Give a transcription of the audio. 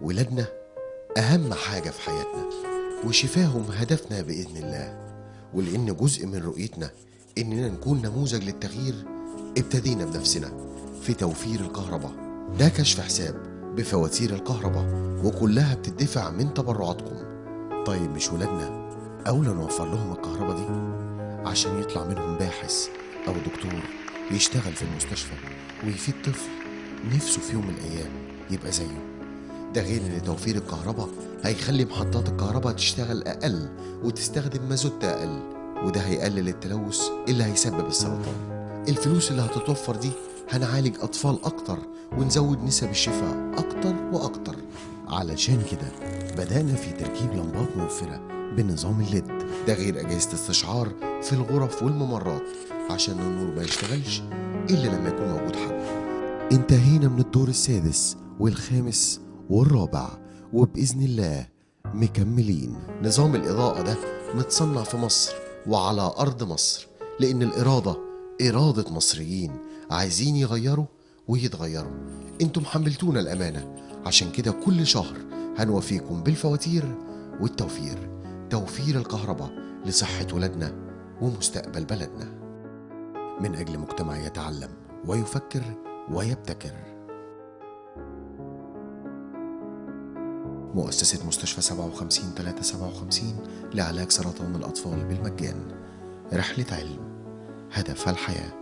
ولادنا أهم حاجة في حياتنا، وشفاهم هدفنا بإذن الله. ولأن جزء من رؤيتنا إننا نكون نموذج للتغيير، ابتدينا بنفسنا في توفير الكهرباء. ده كشف حساب بفواتير الكهرباء، وكلها بتدفع من تبرعاتكم. طيب مش ولادنا أولى نوفر لهم الكهرباء دي عشان يطلع منهم باحث أو دكتور يشتغل في المستشفى ويفيد طفل نفسه في يوم من الأيام يبقى زيه؟ ده غير ان توفير الكهرباء هيخلي محطات الكهرباء تشتغل اقل وتستخدم مازوت اقل، وده هيقلل التلوث اللي هيسبب السرطان. الفلوس اللي هتتوفر دي هنعالج اطفال اكتر ونزود نسب الشفاء اكتر واكتر. علشان كده بدأنا في تركيب لمبات موفرة بنظام الليد، ده غير اجهزة استشعار في الغرف والممرات عشان النور ما يشتغلش الا لما يكون موجود حد. انتهينا من الدور السادس والخامس والرابع، وبإذن الله مكملين. نظام الإضاءة ده متصنع في مصر وعلى أرض مصر، لأن الإرادة إرادة مصريين عايزين يغيروا ويتغيروا. انتم حملتونا الأمانة، عشان كده كل شهر هنوفيكم بالفواتير والتوفير. توفير الكهرباء لصحة ولادنا ومستقبل بلدنا، من أجل مجتمع يتعلم ويفكر ويبتكر. مؤسسة مستشفى 57-357 لعلاج سرطان الأطفال بالمجان. رحلة علم هدفها الحياة.